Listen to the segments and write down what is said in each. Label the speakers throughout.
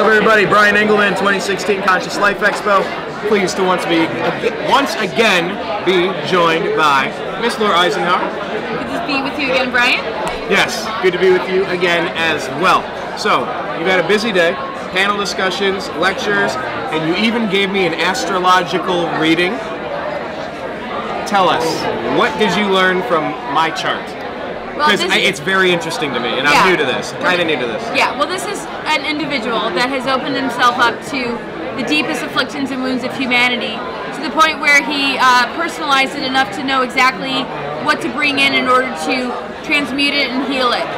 Speaker 1: up, everybody? Brian Engelman, 2016 Conscious Life Expo. Pleased to once again be joined by Miss Laura Eisenhower.
Speaker 2: Good to be with you again, Brian.
Speaker 1: Yes, good to be with you again as well. So, you've had a busy day, panel discussions, lectures, and you even gave me an astrological reading. Tell us, what did you learn from my chart? Because it's very interesting to me, and I'm new to this, kind of new to this.
Speaker 2: Yeah, well, this is an individual that has opened himself up to the deepest afflictions and wounds of humanity, to the point where he personalized it enough to know exactly what to bring in order to transmute it and heal it.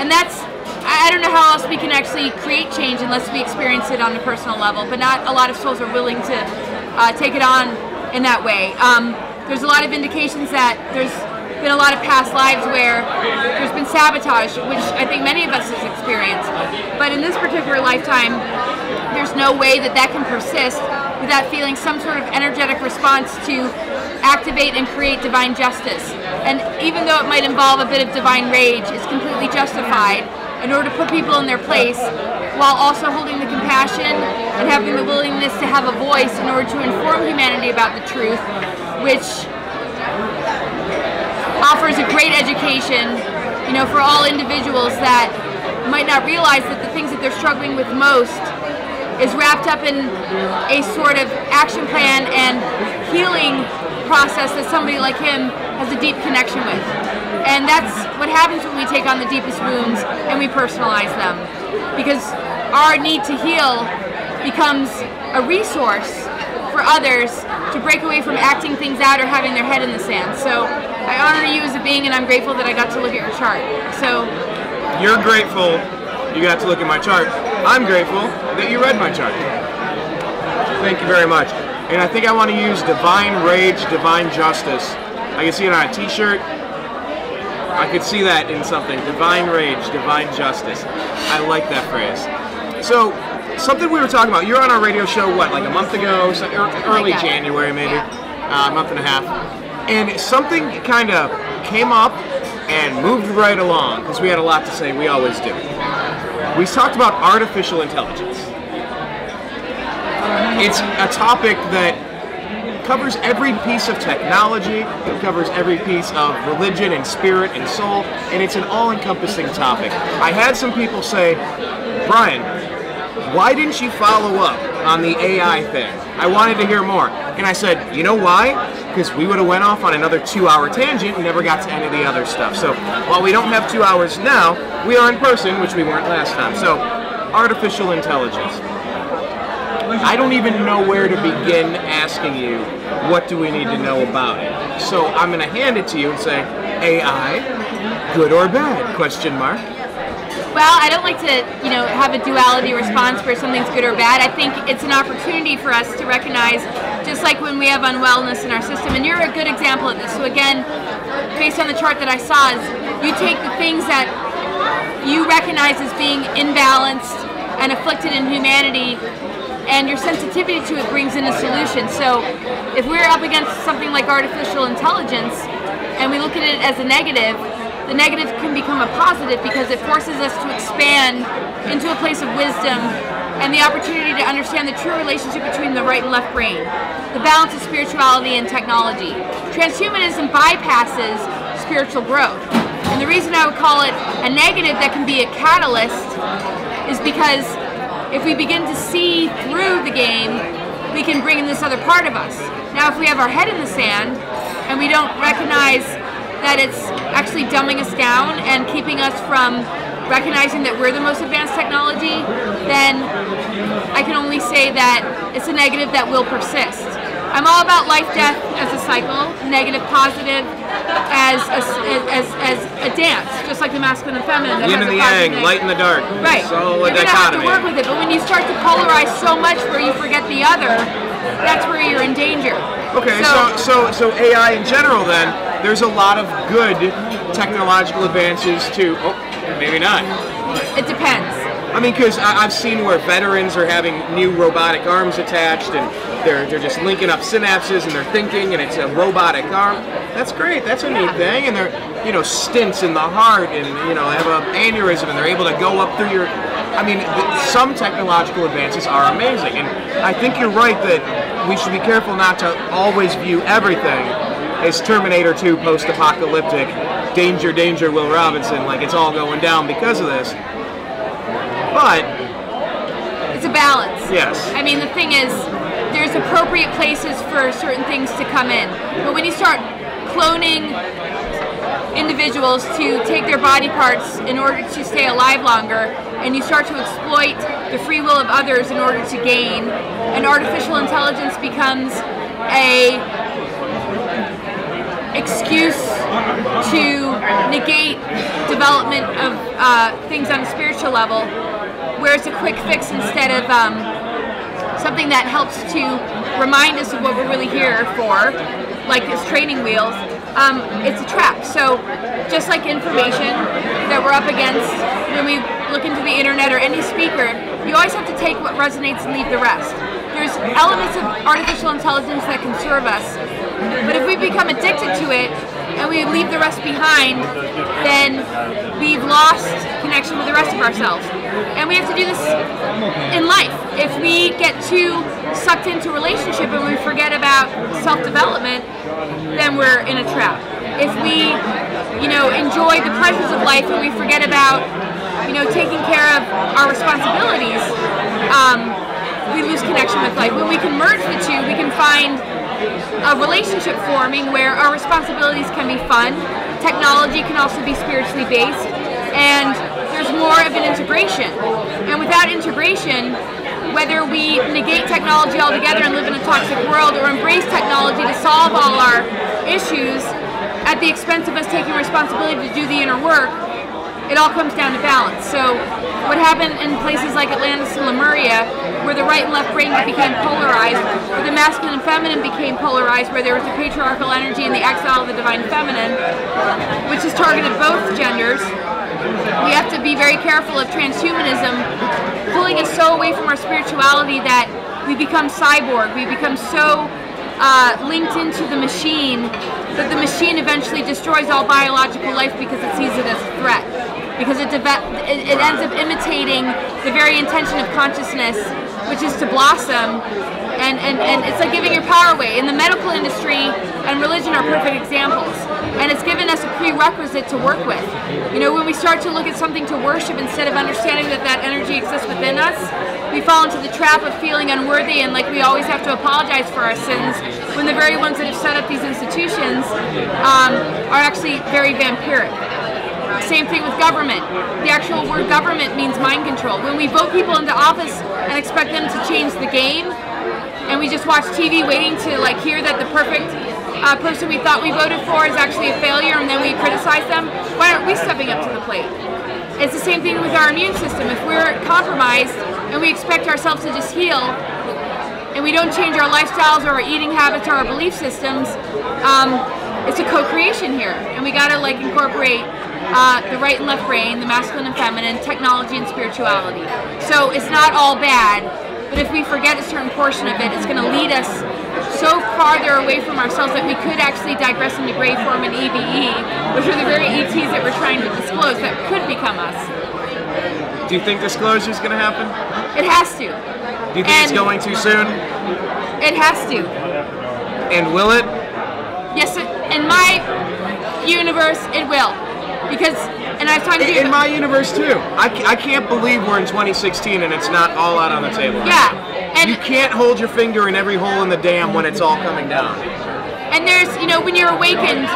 Speaker 2: And that's, I don't know how else we can actually create change unless we experience it on a personal level, but not a lot of souls are willing to take it on in that way. There's a lot of indications that there's been a lot of past lives where there's been sabotage, which I think many of us has experienced. But in this particular lifetime, there's no way that that can persist without feeling some sort of energetic response to activate and create divine justice. And even though it might involve a bit of divine rage, it's completely justified in order to put people in their place, while also holding the compassion and having the willingness to have a voice in order to inform humanity about the truth, which offers a great education, you know, for all individuals that might not realize that the things that they're struggling with most is wrapped up in a sort of action plan and healing process that somebody like him has a deep connection with. And that's what happens when we take on the deepest wounds and we personalize them. Because our need to heal becomes a resource for others to break away from acting things out or having their head in the sand. So I honor you as a being, and I'm grateful that I got to look at your chart. So
Speaker 1: you're grateful you got to look at my chart. I'm grateful that you read my chart. Thank you very much. And I think I want to use divine rage, divine justice. I can see it on a t-shirt. I could see that in something. Divine rage, divine justice. I like that phrase. So, something we were talking about, you're on our radio show, what, like a month ago? Early January, maybe. A month and a half. And something kind of came up and moved right along, because we had a lot to say, we always do. We talked about artificial intelligence. It's a topic that covers every piece of technology, it covers every piece of religion and spirit and soul, and it's an all-encompassing topic. I had some people say, Brian, why didn't you follow up on the AI thing? I wanted to hear more. And I said, you know why? Because we would have went off on another 2-hour tangent and never got to any of the other stuff. So while we don't have 2 hours now, we are in person, which we weren't last time. So artificial intelligence. I don't even know where to begin asking you, what do we need to know about it? So I'm going to hand it to you and say, AI, good or bad? Question mark.
Speaker 2: Well, I don't like to, you know, have a duality response where something's good or bad. I think it's an opportunity for us to recognize, just like when we have unwellness in our system, and you're a good example of this. So again, based on the chart that I saw, is you take the things that you recognize as being imbalanced and afflicted in humanity, and your sensitivity to it brings in a solution. So if we're up against something like artificial intelligence, and we look at it as a negative, the negative can become a positive because it forces us to expand into a place of wisdom and the opportunity to understand the true relationship between the right and left brain, the balance of spirituality and technology. Transhumanism bypasses spiritual growth. And the reason I would call it a negative that can be a catalyst is because if we begin to see through the game, we can bring in this other part of us. Now, if we have our head in the sand and we don't recognize that it's actually dumbing us down and keeping us from recognizing that we're the most advanced technology, then I can only say that it's a negative that will persist. I'm all about life, death as a cycle, negative, positive as a dance, just like the masculine and feminine.
Speaker 1: Yin and the yang, light and the dark.
Speaker 2: Right.
Speaker 1: So
Speaker 2: you're gonna have to work with it, but when you start to polarize so much where you forget the other, that's where you're in danger.
Speaker 1: Okay, so AI in general then, there's a lot of good technological advances too. Oh, maybe not.
Speaker 2: It depends.
Speaker 1: I mean, because I've seen where veterans are having new robotic arms attached, and they're just linking up synapses and they're thinking, and it's a robotic arm. That's great. That's a neat thing. And they're, you know, stents in the heart, and you know, have an aneurysm, and they're able to go up through your. I mean, some technological advances are amazing, and I think you're right that we should be careful not to always view everything as Terminator 2 post-apocalyptic, danger, danger, Will Robinson, like it's all going down because of this. But
Speaker 2: it's a balance.
Speaker 1: Yes.
Speaker 2: I mean, the thing is, there's appropriate places for certain things to come in, but when you start cloning individuals to take their body parts in order to stay alive longer, and you start to exploit the free will of others in order to gain, and artificial intelligence becomes a excuse to negate development of things on a spiritual level, where it's a quick fix instead of something that helps to remind us of what we're really here for, like this training wheels. It's a trap. So just like information that we're up against when we look into the internet or any speaker, you always have to take what resonates and leave the rest. There's elements of artificial intelligence that can serve us, but if we become addicted to it and we leave the rest behind, then we've lost connection with the rest of ourselves. And we have to do this in life. If we get too sucked into a relationship and we forget about self-development, then we're in a trap. If we, you know, enjoy the pleasures of life and we forget about, you know, taking care of our responsibilities, we lose connection with life. When we can merge the two, we can find a relationship forming where our responsibilities can be fun, technology can also be spiritually based, and there's more of an integration. And without integration, whether we negate technology altogether and live in a toxic world, or embrace technology to solve all our issues at the expense of us taking responsibility to do the inner work, it all comes down to balance. So what happened in places like Atlantis and Lemuria, where the right and left brain became polarized, where the masculine and feminine became polarized, where there was the patriarchal energy and the exile of the divine feminine, which has targeted both genders, we have to be very careful of transhumanism pulling us so away from our spirituality that we become cyborg, we become so linked into the machine that the machine eventually destroys all biological life because it sees it as a threat. Because it ends up imitating the very intention of consciousness, which is to blossom, and it's like giving your power away. In the medical industry and religion are perfect examples, and it's given us a prerequisite to work with. You know, when we start to look at something to worship instead of understanding that that energy exists within us, we fall into the trap of feeling unworthy and like we always have to apologize for our sins, when the very ones that have set up these institutions are actually very vampiric. Same thing with government. The actual word government means mind control. When we vote people into office and expect them to change the game, and we just watch TV waiting to like hear that the perfect person we thought we voted for is actually a failure, and then we criticize them, why aren't we stepping up to the plate? It's the same thing with our immune system. If we're compromised and we expect ourselves to just heal, and we don't change our lifestyles or our eating habits or our belief systems, it's a co-creation here, and we gotta like incorporate the right and left brain, the masculine and feminine, technology and spirituality. So it's not all bad, but if we forget a certain portion of it, it's going to lead us so farther away from ourselves that we could actually digress into gray form and EBE, which are the very ETs that we're trying to disclose that could become us.
Speaker 1: Do you think disclosure is going to happen?
Speaker 2: It has to.
Speaker 1: Do you think it's going too soon?
Speaker 2: It has to.
Speaker 1: And will it?
Speaker 2: Yes, in my universe, it will. Because, and I've talked to you.
Speaker 1: In my universe too. I can't believe we're in 2016 and it's not all out on the table.
Speaker 2: Yeah. And
Speaker 1: you can't hold your finger in every hole in the dam when it's all coming down.
Speaker 2: And there's, you know, when you're awakened,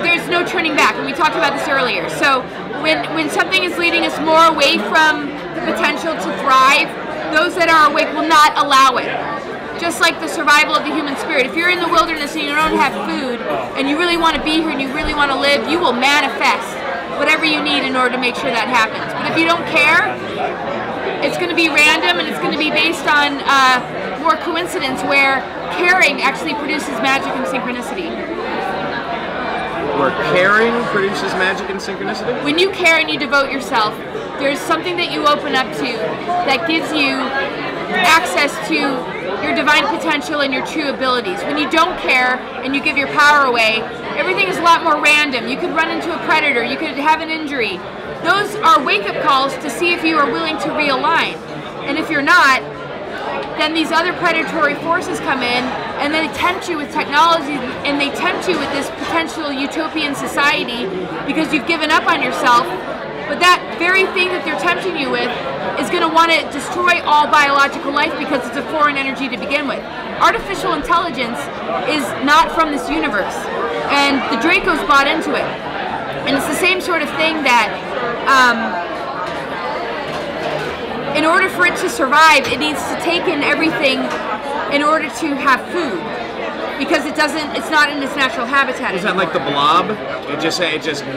Speaker 2: there's no turning back. And we talked about this earlier. So when something is leading us more away from the potential to thrive, those that are awake will not allow it. Just like the survival of the human spirit. If you're in the wilderness and you don't have food, and you really want to be here and you really want to live, you will manifest whatever you need in order to make sure that happens. But if you don't care, it's going to be random and it's going to be based on more coincidence, where caring actually produces magic and synchronicity.
Speaker 1: Where caring produces magic and synchronicity?
Speaker 2: When you care and you devote yourself, there's something that you open up to that gives you access to your divine potential and your true abilities. When you don't care and you give your power away, everything is a lot more random. You could run into a predator, you could have an injury. Those are wake-up calls to see if you are willing to realign. And if you're not, then these other predatory forces come in and they tempt you with technology, and they tempt you with this potential utopian society because you've given up on yourself. But that very thing that they're tempting you with is going to want to destroy all biological life because it's a foreign energy to begin with. Artificial intelligence is not from this universe, and the Dracos bought into it. And it's the same sort of thing that in order for it to survive, it needs to take in everything in order to have food, because it's not in its natural habitat.
Speaker 1: Is that like the blob? It just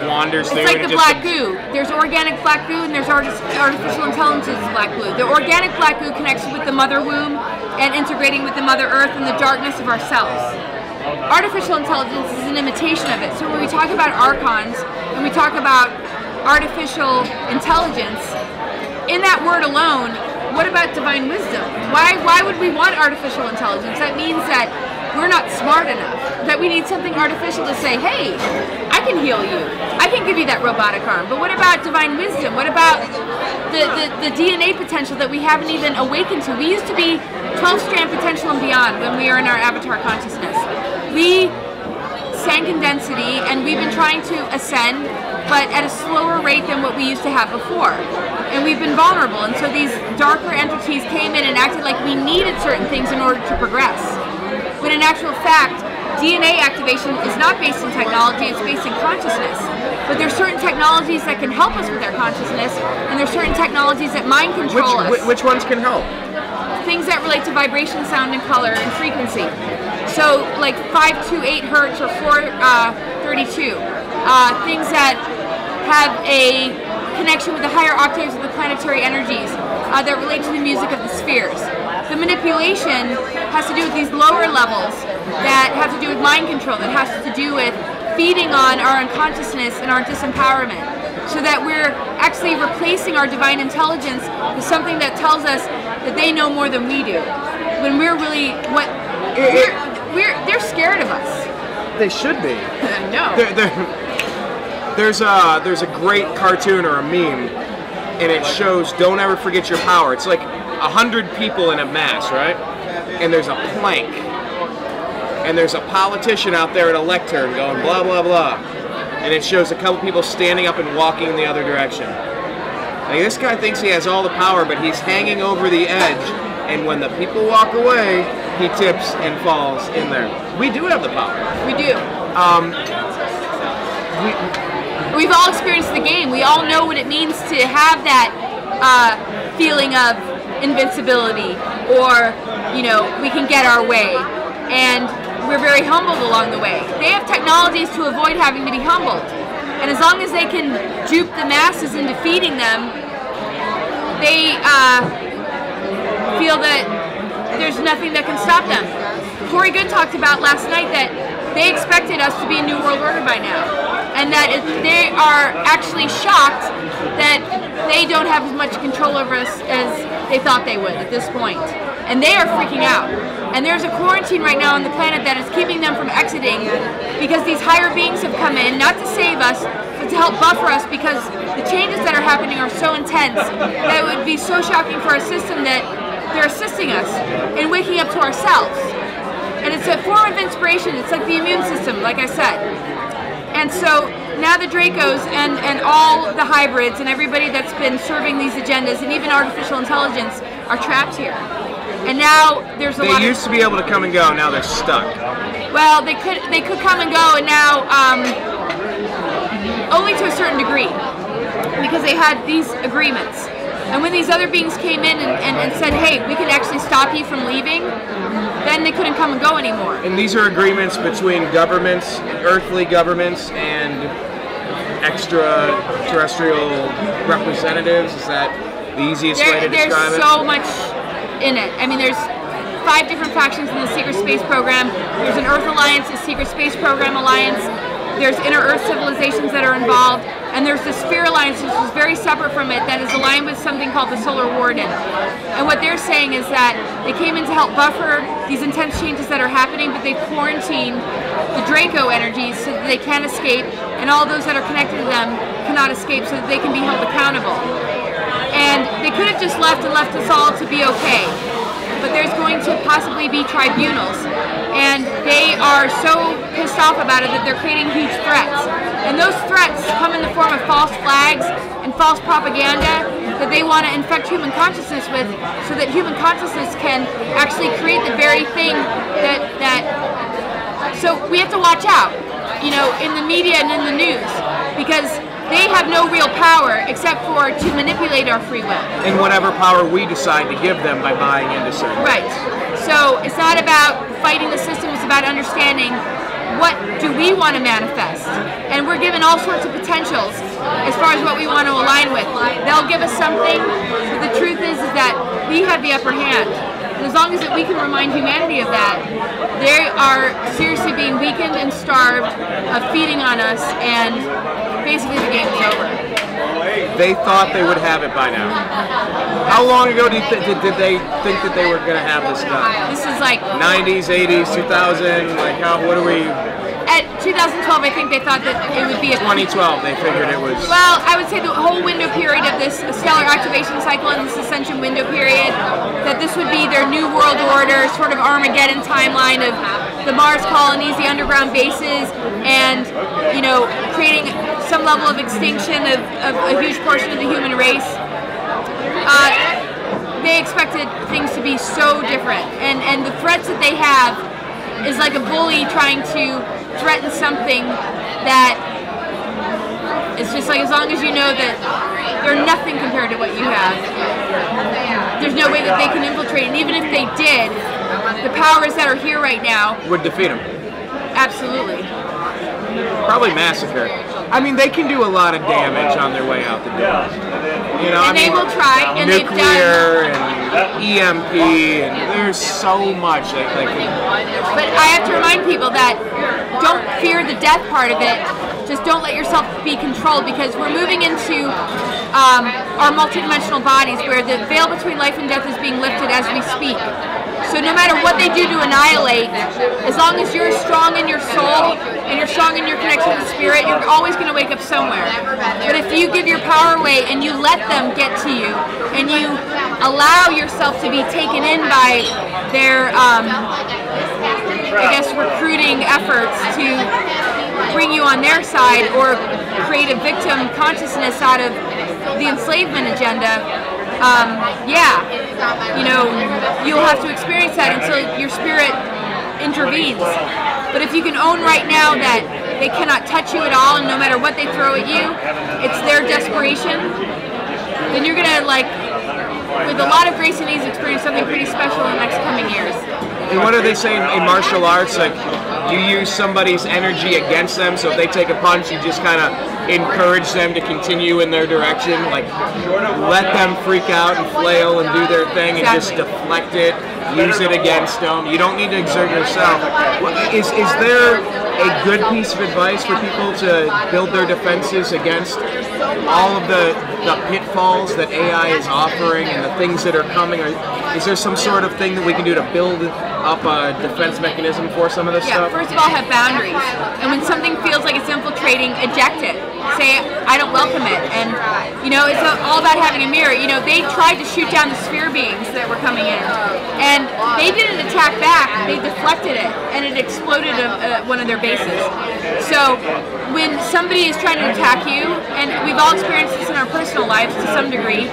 Speaker 1: wanders through.
Speaker 2: It's like the black goo. There's organic black goo and there's artificial intelligence black goo. The organic black goo connects with the mother womb and integrating with the mother earth and the darkness of our cells. Artificial intelligence is an imitation of it. So when we talk about archons and we talk about artificial intelligence, in that word alone, what about divine wisdom? Why would we want artificial intelligence? That means that we're not smart enough, that we need something artificial to say, hey, I can heal you, I can give you that robotic arm. But what about divine wisdom? What about the DNA potential that we haven't even awakened to? We used to be 12-strand potential and beyond when we are in our avatar consciousness. We sank in density, and we've been trying to ascend, but at a slower rate than what we used to have before. And we've been vulnerable, and so these darker entities came in and acted like we needed certain things in order to progress. When in actual fact, DNA activation is not based in technology, it's based in consciousness. But there's certain technologies that can help us with our consciousness, and there's certain technologies that mind control us.
Speaker 1: Which ones can help?
Speaker 2: Things that relate to vibration, sound, and color, and frequency. So like 528 hertz or 432. Things that have a connection with the higher octaves of the planetary energies that relate to the music of the spheres. The manipulation has to do with these lower levels that have to do with mind control, that has to do with feeding on our unconsciousness and our disempowerment, so that we're actually replacing our divine intelligence with something that tells us that they know more than we do, when we're really they're scared of us.
Speaker 1: They should be.
Speaker 2: No.
Speaker 1: There's a great cartoon or a meme, and it shows don't ever forget your power. It's like 100 people in a mass, right? And there's a plank, and there's a politician out there at a lectern going blah blah blah, and it shows a couple people standing up and walking in the other direction. Like, this guy thinks he has all the power, but he's hanging over the edge, and when the people walk away, he tips and falls in there. We do have the power.
Speaker 2: We do. We've all experienced the game. We all know what it means to have that feeling of invincibility, or, we can get our way. And we're very humbled along the way. They have technologies to avoid having to be humbled. And as long as they can dupe the masses into feeding them, they feel that there's nothing that can stop them. Corey Good talked about last night that they expected us to be a New World Order by now, and that they are actually shocked that they don't have as much control over us as they thought they would at this point. And they are freaking out. And there's a quarantine right now on the planet that is keeping them from exiting, because these higher beings have come in, not to save us, but to help buffer us, because the changes that are happening are so intense that it would be so shocking for our system that they're assisting us in waking up to ourselves. And it's a form of inspiration. It's like the immune system, like I said. And so now the Dracos and all the hybrids and everybody that's been serving these agendas, and even artificial intelligence, are trapped here. And now there's a lot of...
Speaker 1: They used to be able to come and go, now they're stuck.
Speaker 2: Well, they could come and go, and now only to a certain degree, because they had these agreements. And when these other beings came in and said, hey, we can actually stop you from leaving, then they couldn't come and go anymore.
Speaker 1: And these are agreements between governments, earthly governments, and extraterrestrial representatives? Is that the easiest way to describe it?
Speaker 2: There's so much in it. I mean, there's 5 different factions in the Secret Space Program. There's an Earth Alliance, a Secret Space Program Alliance. There's inner Earth civilizations that are involved. And there's the Sphere Alliance, which is very separate from it, that is aligned with something called the Solar Warden. And what they're saying is that they came in to help buffer these intense changes that are happening, but they quarantine the Draco energies so that they can't escape, and all those that are connected to them cannot escape so that they can be held accountable. And they could have just left and left us all to be okay, but there's going to possibly be tribunals, and they are so pissed off about it that they're creating huge threats. And those threats come in the form of false flags and false propaganda that they want to infect human consciousness with, so that human consciousness can actually create the very thing so we have to watch out, you know, in the media and in the news, because they have no real power except for to manipulate our free will.
Speaker 1: And whatever power we decide to give them by buying into certain.
Speaker 2: Right. So it's not about fighting the system, it's about understanding what do we want to manifest. And we're given all sorts of potentials as far as what we want to align with. They'll give us something, but the truth is that we have the upper hand. And as long as we can remind humanity of that, they are seriously being weakened and starved of feeding on us, and basically the game is over.
Speaker 1: They thought they would have it by now. How long ago did they think that they were going to have this done?
Speaker 2: This is like
Speaker 1: 90s, 80s, 2000. Like what are we?
Speaker 2: At 2012, I think they thought that it would be a
Speaker 1: 2012. They figured it was.
Speaker 2: Well, I would say the whole window period of this stellar activation cycle and this ascension window period, that this would be their new world order, sort of Armageddon timeline of the Mars colonies, the underground bases, and, you know, creating some level of extinction of a huge portion of the human race. They expected things to be so different, and the threats that they have is like a bully trying to threaten something that it's just like, as long as you know that they're nothing compared to what you have, there's no way that they can infiltrate. And even if they did, the powers that are here right now
Speaker 1: would defeat them.
Speaker 2: Absolutely.
Speaker 1: Probably massacre. I mean, they can do a lot of damage on their way out the door. You know,
Speaker 2: and they will try, and they've done.
Speaker 1: Nuclear and EMP, and there's so much they can.
Speaker 2: But I have to remind people that don't fear the death part of it. Just don't let yourself be controlled, because we're moving into our multidimensional bodies, where the veil between life and death is being lifted as we speak. So no matter what they do to annihilate, as long as you're strong in your soul and you're strong in your connection with spirit, you're always going to wake up somewhere. But if you give your power away and you let them get to you, and you allow yourself to be taken in by their, I guess, recruiting efforts to bring you on their side or create a victim consciousness out of the enslavement agenda, you know, you'll have to experience that until your spirit intervenes. But if you can own right now that they cannot touch you at all, and no matter what they throw at you, it's their desperation, then you're gonna, like, with a lot of grace and ease, experience something pretty special in the next coming years.
Speaker 1: And what are they saying in martial arts? Like, you use somebody's energy against them, so if they take a punch, you just kind of encourage them to continue in their direction, like let them freak out and flail and do their thing, and just deflect it, use it against them. You don't need to exert yourself. Is there a good piece of advice for people to build their defenses against all of the pitfalls that AI is offering and the things that are coming? Or is there some sort of thing that we can do to build up a defense mechanism for some of this stuff?
Speaker 2: First of all, have boundaries. And when something feels like it's infiltrating, eject it. Say, I don't welcome it. And, you know, it's all about having a mirror. You know, they tried to shoot down the sphere beings that were coming in. And they didn't attack back. They deflected it. And it exploded one of their bases. So when somebody is trying to attack you, and we've all experienced this in our personal lives to some degree,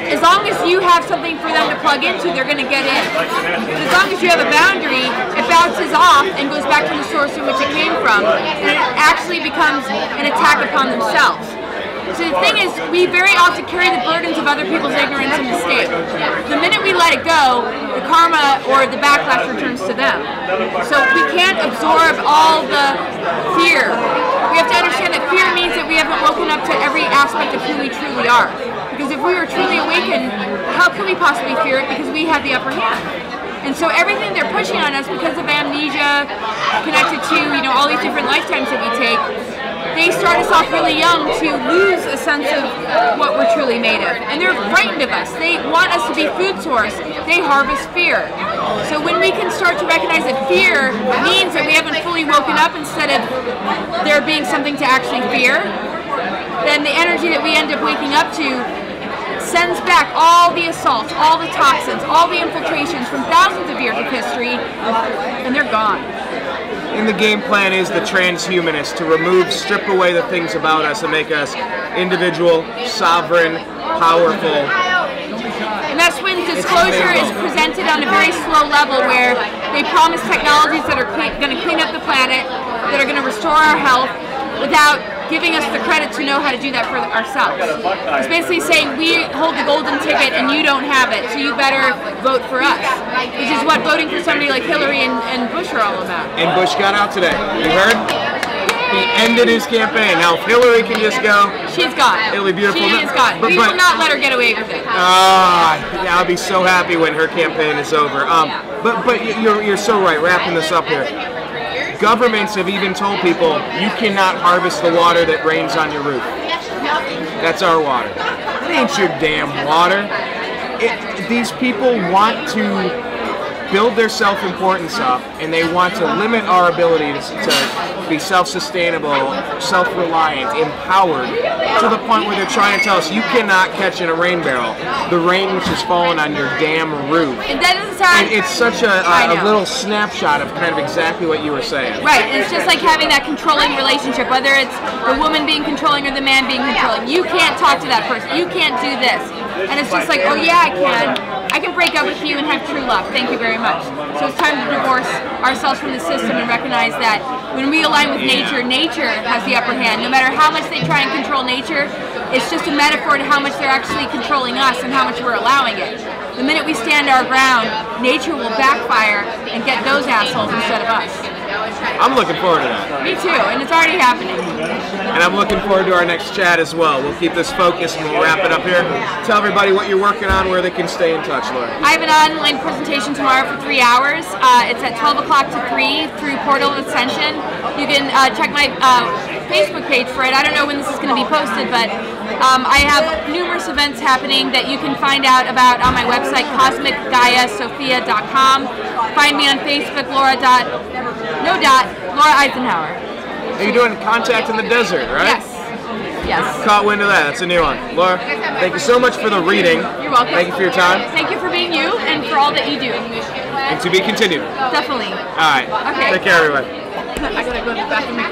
Speaker 2: as long as you have something for them to plug into, they're going to get in. But as long as you have a boundary, it bounces off and goes back to the source in which it came from, and it actually becomes an attack upon themselves. So the thing is, we very often carry the burdens of other people's ignorance and mistake. The minute we let it go, the karma or the backlash returns to them. So we can't absorb all the fear. We have to understand that fear means that we haven't woken up to every aspect of who we truly are. Because if we were truly awakened, how could we possibly fear it? Because we have the upper hand. And so everything they're pushing on us because of amnesia, connected to, you know, all these different lifetimes that we take, they start us off really young to lose a sense of what we're truly made of. And they're frightened of us. They want us to be food source. They harvest fear. So when we can start to recognize that fear means that we haven't fully woken up instead of there being something to actually fear, then the energy that we end up waking up to sends back all the assaults, all the toxins, all the infiltrations from thousands of years of history, and they're gone.
Speaker 1: And the game plan is the transhumanist, to strip away the things about us and make us individual, sovereign, powerful.
Speaker 2: And that's when disclosure is presented on a very slow level, where they promise technologies that are going to clean up the planet, that are going to restore our health, without giving us the credit to know how to do that for ourselves. It's basically saying we hold the golden ticket and you don't have it, so you better vote for us. Which is what voting for somebody like Hillary and Bush are all about.
Speaker 1: And Bush got out today. You heard? He ended his campaign. Now if Hillary can just go,
Speaker 2: she's gone.
Speaker 1: It'll be beautiful.
Speaker 2: She is gone. We will not let her get away with it.
Speaker 1: I'll be so happy when her campaign is over. But you're so right. Wrapping this up here. Governments have even told people you cannot harvest the water that rains on your roof. That's our water. It ain't your damn water. These people want to build their self-importance up, and they want to limit our ability to be self-sustainable, self-reliant, empowered, to the point where they're trying to tell us you cannot catch in a rain barrel the rain which is falling on your damn roof.
Speaker 2: And that doesn't sound...
Speaker 1: And it's such a little snapshot of kind of exactly what you were saying.
Speaker 2: Right, and it's just like having that controlling relationship, whether it's the woman being controlling or the man being controlling. You can't talk to that person. You can't do this. And it's just like, oh yeah, I can. I can break up with you and have true love. Thank you very much. So it's time to divorce ourselves from the system and recognize that when we align with nature, nature has the upper hand. No matter how much they try and control nature, it's just a metaphor to how much they're actually controlling us and how much we're allowing it. The minute we stand our ground, nature will backfire and get those assholes instead of us.
Speaker 1: I'm looking forward to that.
Speaker 2: Me too, and it's already happening.
Speaker 1: And I'm looking forward to our next chat as well. We'll keep this focused and we'll wrap it up here. Tell everybody what you're working on, where they can stay in touch, Laura.
Speaker 2: I have an online presentation tomorrow for 3 hours. It's at 12 o'clock to 3 through Portal of Ascension. You can check my Facebook page for it. I don't know when this is going to be posted, but I have numerous events happening that you can find out about on my website, cosmicgaiasophia.com. Find me on Facebook, Laura Eisenhower.
Speaker 1: You're doing Contact in the Desert, right?
Speaker 2: Yes. Yes.
Speaker 1: Caught wind of that. That's a new one. Laura, thank you so much for the reading.
Speaker 2: You're welcome.
Speaker 1: Thank you for your time.
Speaker 2: Thank you for being you and for all that you do.
Speaker 1: And to be continued.
Speaker 2: Definitely.
Speaker 1: All right.
Speaker 2: Okay.
Speaker 1: Take care, everybody.
Speaker 2: I gotta go to the bathroom.